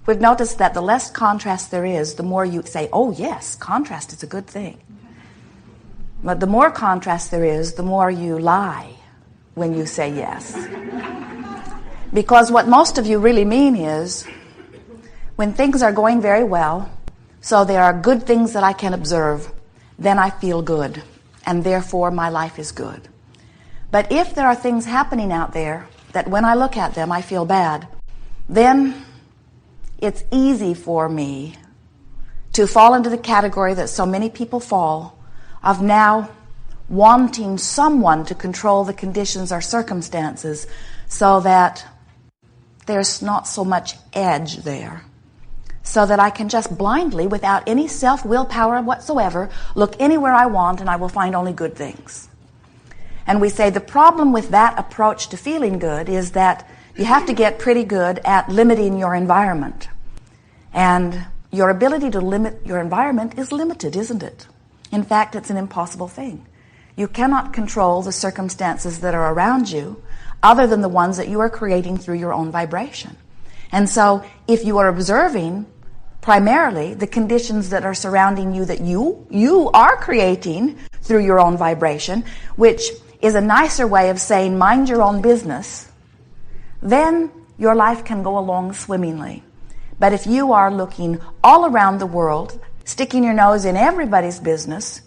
We've noticed that the less contrast there is, the more you say, oh yes, contrast is a good thing. But the more contrast there is, the more you lie when you say yes. Because what most of you really mean is, when things are going very well, so there are good things that I can observe, then I feel good, and therefore my life is good. But if there are things happening out there that when I look at them I feel bad, then it's easy for me to fall into the category that so many people fall, of now wanting someone to control the conditions or circumstances so that there's not so much edge there. So that I can just blindly, without any self-willpower whatsoever, look anywhere I want and I will find only good things. And we say the problem with that approach to feeling good is that you have to get pretty good at limiting your environment. And your ability to limit your environment is limited, isn't it? In fact, it's an impossible thing. You cannot control the circumstances that are around you other than the ones that you are creating through your own vibration. And so if you are observing primarily the conditions that are surrounding you that you are creating through your own vibration, which is a nicer way of saying mind your own business, then your life can go along swimmingly. But if you are looking all around the world, sticking your nose in everybody's business,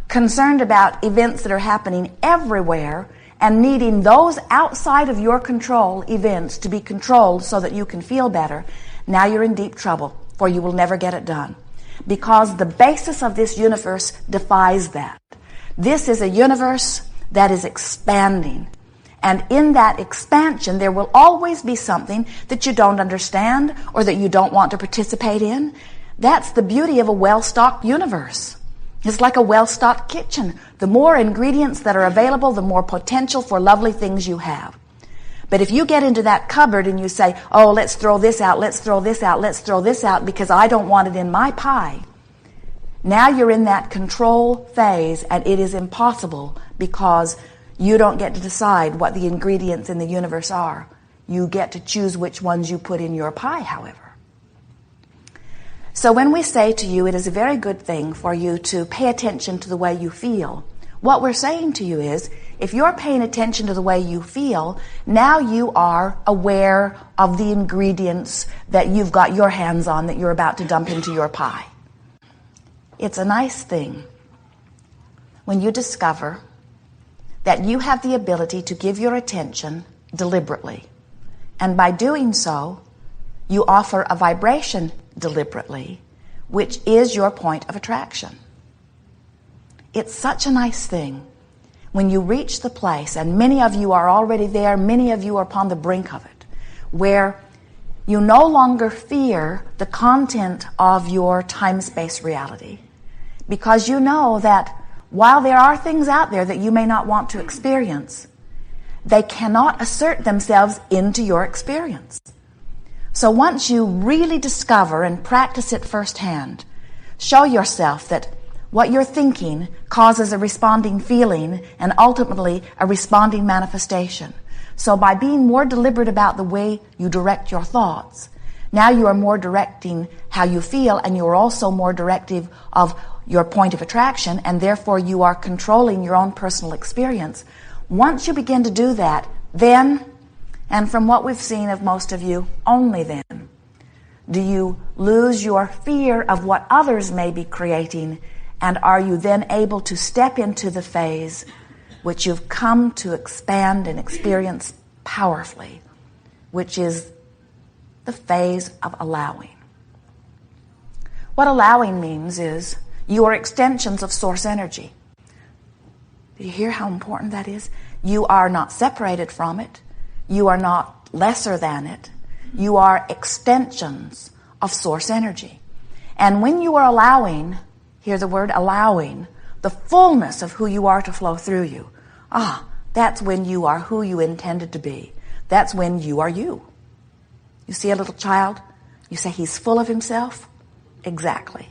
concerned about events that are happening everywhere, and needing those outside of your control events to be controlled so that you can feel better, now you're in deep trouble, for you will never get it done. Because the basis of this universe defies that. This is a universe that is expanding. And in that expansion, there will always be something that you don't understand or that you don't want to participate in. That's the beauty of a well-stocked universe. It's like a well-stocked kitchen. The more ingredients that are available, the more potential for lovely things you have. But if you get into that cupboard and you say, oh, let's throw this out, let's throw this out, let's throw this out because I don't want it in my pie, now you're in that control phase, and it is impossible because you don't get to decide what the ingredients in the universe are. You get to choose which ones you put in your pie, however. So when we say to you it is a very good thing for you to pay attention to the way you feel, what we're saying to you is, if you're paying attention to the way you feel, now you are aware of the ingredients that you've got your hands on that you're about to dump into your pie. It's a nice thing when you discover that you have the ability to give your attention deliberately. And by doing so, you offer a vibration deliberately, which is your point of attraction. It's such a nice thing when you reach the place, and many of you are already there, many of you are upon the brink of it, where you no longer fear the content of your time-space reality, because you know that while there are things out there that you may not want to experience, they cannot assert themselves into your experience. So once you really discover and practice it firsthand, show yourself that what you're thinking causes a responding feeling and ultimately a responding manifestation. So by being more deliberate about the way you direct your thoughts, now you are more directing how you feel, and you're also more directive of your point of attraction, and therefore you are controlling your own personal experience. Once you begin to do that, then, and from what we've seen of most of you, only then, do you lose your fear of what others may be creating, and are you then able to step into the phase which you've come to expand and experience powerfully, which is the phase of allowing. What allowing means is you are extensions of source energy. Do you hear how important that is? You are not separated from it. You are not lesser than it. You are extensions of source energy. And when you are allowing, hear the word allowing, the fullness of who you are to flow through you, that's when you are who you intended to be. That's when you are you. You see a little child, you say he's full of himself? Exactly.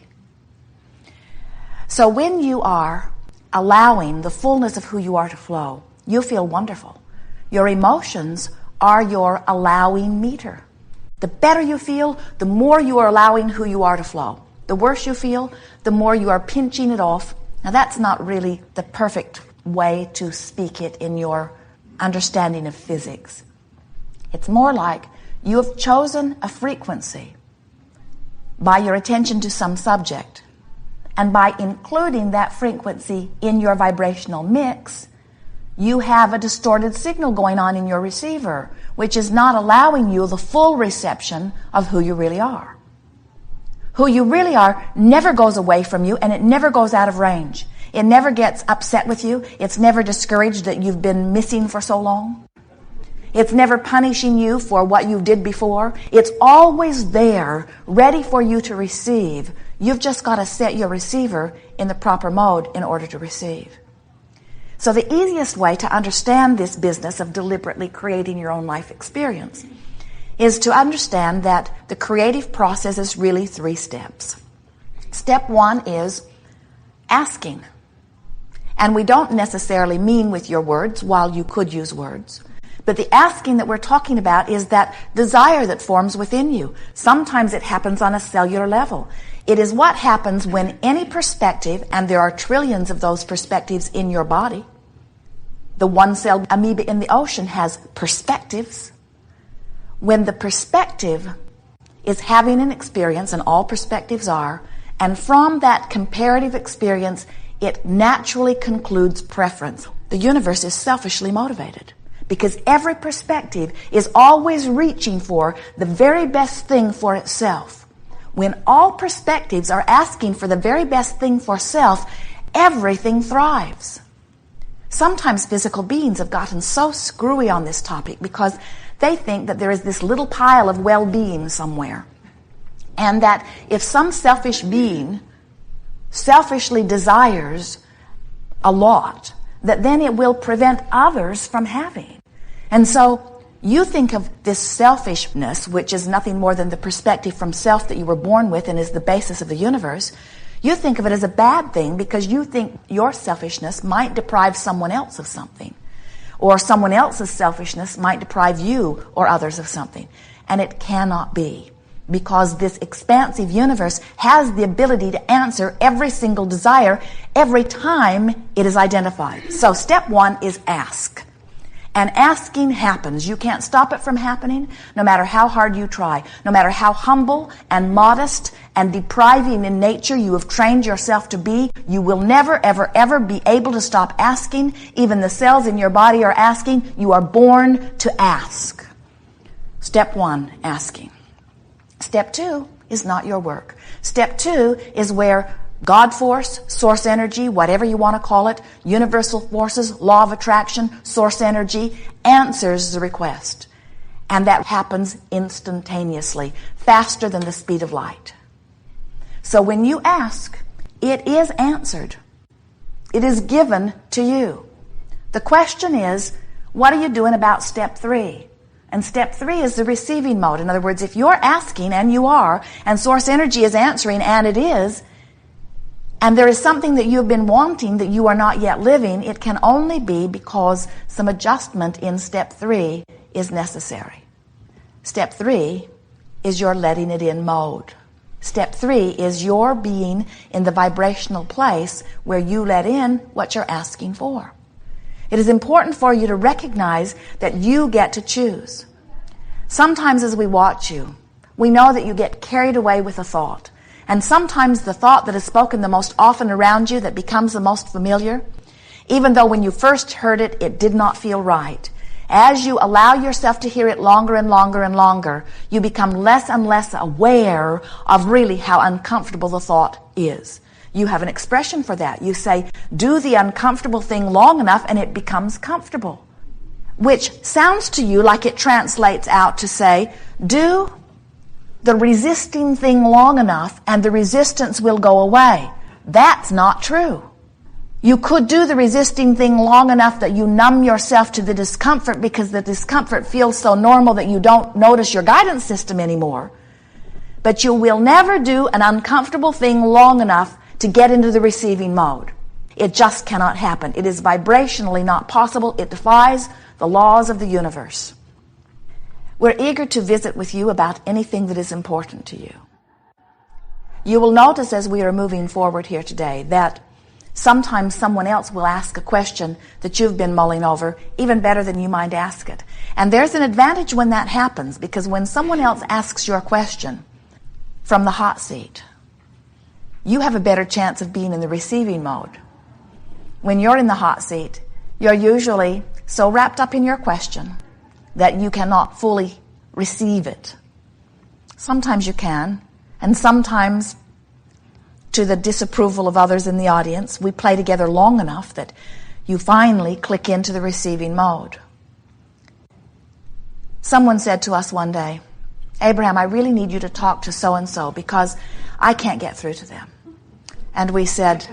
So when you are allowing the fullness of who you are to flow, you feel wonderful. Your emotions are your allowing meter. The better you feel, the more you are allowing who you are to flow. The worse you feel, the more you are pinching it off. Now that's not really the perfect way to speak it in your understanding of physics. It's more like you have chosen a frequency by your attention to some subject, and by including that frequency in your vibrational mix, you have a distorted signal going on in your receiver, which is not allowing you the full reception of who you really are. Who you really are never goes away from you, and it never goes out of range. It never gets upset with you. It's never discouraged that you've been missing for so long. It's never punishing you for what you did before. It's always there, ready for you to receive. You've just got to set your receiver in the proper mode in order to receive. So the easiest way to understand this business of deliberately creating your own life experience is to understand that the creative process is really 3 steps. Step 1 is asking. And we don't necessarily mean with your words, while you could use words. But the asking that we're talking about is that desire that forms within you. Sometimes it happens on a cellular level. It is what happens when any perspective, and there are trillions of those perspectives in your body. The one-celled amoeba in the ocean has perspectives. When the perspective is having an experience, and all perspectives are, and from that comparative experience, it naturally concludes preference. The universe is selfishly motivated, because every perspective is always reaching for the very best thing for itself. When all perspectives are asking for the very best thing for self, everything thrives. Sometimes physical beings have gotten so screwy on this topic because they think that there is this little pile of well-being somewhere, and that if some selfish being selfishly desires a lot, that then it will prevent others from having. And so you think of this selfishness, which is nothing more than the perspective from self that you were born with and is the basis of the universe. You think of it as a bad thing because you think your selfishness might deprive someone else of something, or someone else's selfishness might deprive you or others of something. And it cannot be, because this expansive universe has the ability to answer every single desire every time it is identified. So step 1 is ask. And asking happens. You can't stop it from happening, no matter how hard you try. No matter how humble and modest and depriving in nature you have trained yourself to be, you will never, ever, ever be able to stop asking. Even the cells in your body are asking. You are born to ask. Step 1, asking. Step 2 is not your work. Step 2 is where God force, source energy, whatever you want to call it, universal forces, law of attraction, source energy, answers the request. And that happens instantaneously, faster than the speed of light. So when you ask, it is answered. It is given to you. The question is, what are you doing about step 3? And step 3 is the receiving mode. In other words, if you're asking, and you are, and source energy is answering, and it is, and there is something that you've been wanting that you are not yet living, it can only be because some adjustment in step 3 is necessary. Step 3 is your letting it in mode. Step 3 is your being in the vibrational place where you let in what you're asking for. It is important for you to recognize that you get to choose. Sometimes as we watch you, we know that you get carried away with a thought. And sometimes the thought that is spoken the most often around you, that becomes the most familiar, even though when you first heard it, it did not feel right. As you allow yourself to hear it longer and longer and longer, you become less and less aware of really how uncomfortable the thought is. You have an expression for that. You say, do the uncomfortable thing long enough and it becomes comfortable. Which sounds to you like it translates out to say, do the resisting thing long enough and the resistance will go away. That's not true. You could do the resisting thing long enough that you numb yourself to the discomfort because the discomfort feels so normal that you don't notice your guidance system anymore. But you will never do an uncomfortable thing long enough to get into the receiving mode. It just cannot happen. It is vibrationally not possible. It defies the laws of the universe. We're eager to visit with you about anything that is important to you. You will notice as we are moving forward here today that sometimes someone else will ask a question that you've been mulling over even better than you might ask it. And there's an advantage when that happens, because when someone else asks your question from the hot seat, you have a better chance of being in the receiving mode. When you're in the hot seat, you're usually so wrapped up in your question that you cannot fully receive it. Sometimes you can, and sometimes, to the disapproval of others in the audience, we play together long enough that you finally click into the receiving mode. Someone said to us one day, "Abraham, I really need you to talk to so-and-so because I can't get through to them." And we said,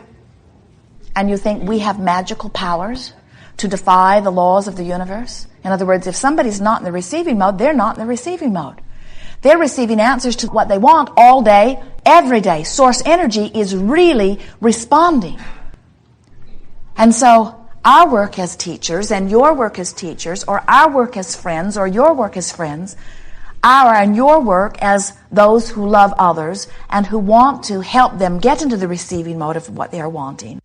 "And you think we have magical powers to defy the laws of the universe?" In other words, if somebody's not in the receiving mode, they're not in the receiving mode. They're receiving answers to what they want all day, every day. Source energy is really responding. And so our work as teachers and your work as teachers, or our work as friends or your work as friends, our and your work as those who love others and who want to help them get into the receiving mode of what they are wanting.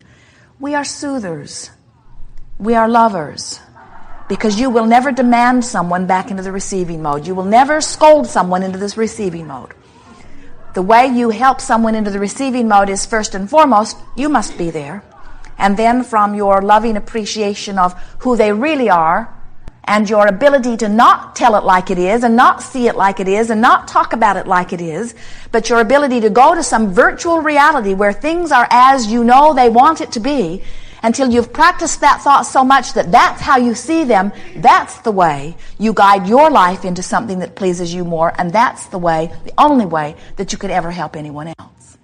We are soothers. We are lovers. Because you will never demand someone back into the receiving mode. You will never scold someone into this receiving mode. The way you help someone into the receiving mode is, first and foremost, you must be there. And then from your loving appreciation of who they really are, and your ability to not tell it like it is, and not see it like it is, and not talk about it like it is, but your ability to go to some virtual reality where things are as you know they want it to be, until you've practiced that thought so much that that's how you see them, that's the way you guide your life into something that pleases you more, and that's the way, the only way, that you could ever help anyone else.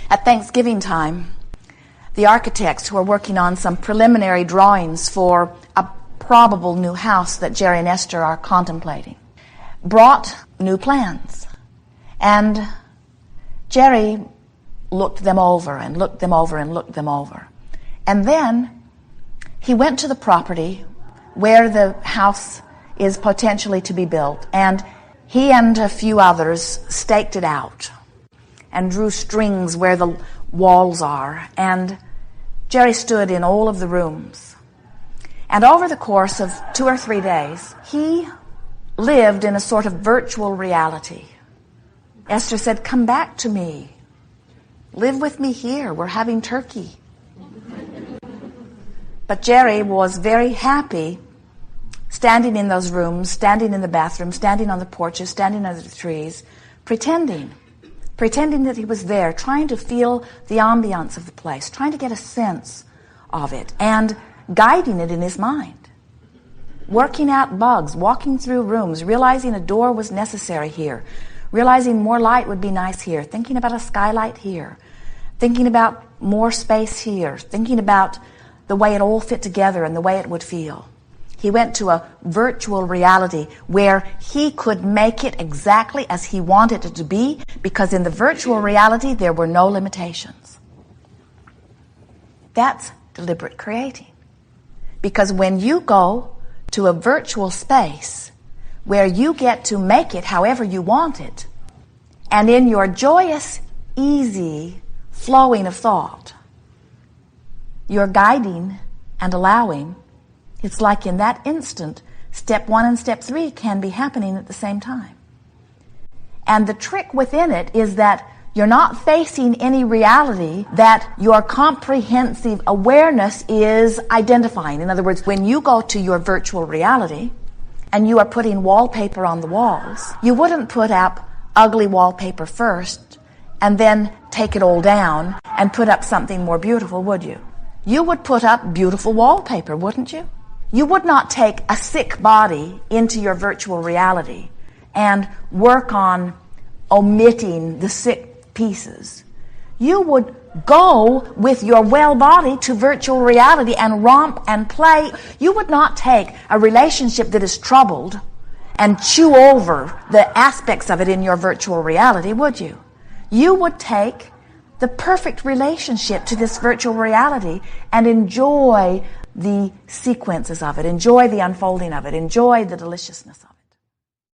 At Thanksgiving time, the architects who are working on some preliminary drawings for a probable new house that Jerry and Esther are contemplating brought new plans. And Jerry looked them over and looked them over and looked them over. And then he went to the property where the house is potentially to be built, and he and a few others staked it out and drew strings where the walls are. And Jerry stood in all of the rooms. And over the course of 2 or 3 days, he lived in a sort of virtual reality. Esther said, "Come back to me. Live with me here. We're having turkey." But Jerry was very happy standing in those rooms, standing in the bathroom, standing on the porches, standing under the trees, pretending that he was there, trying to feel the ambiance of the place, trying to get a sense of it, and guiding it in his mind. Working out bugs, walking through rooms, realizing a door was necessary here, realizing more light would be nice here, thinking about a skylight here, thinking about more space here, thinking about the way it all fit together and the way it would feel. He went to a virtual reality where he could make it exactly as he wanted it to be, because in the virtual reality there were no limitations. That's deliberate creating. Because when you go to a virtual space where you get to make it however you want it, and in your joyous, easy flowing of thought, you're guiding and allowing, it's like in that instant, step 1 and step 3 can be happening at the same time. And the trick within it is that you're not facing any reality that your comprehensive awareness is identifying. In other words, when you go to your virtual reality and you are putting wallpaper on the walls, you wouldn't put up ugly wallpaper first and then take it all down and put up something more beautiful, would you? You would put up beautiful wallpaper, wouldn't you? You would not take a sick body into your virtual reality and work on omitting the sick pieces. You would go with your well body to virtual reality and romp and play. You would not take a relationship that is troubled and chew over the aspects of it in your virtual reality, would you? You would take the perfect relationship to this virtual reality and enjoy the sequences of it, enjoy the unfolding of it, enjoy the deliciousness of it.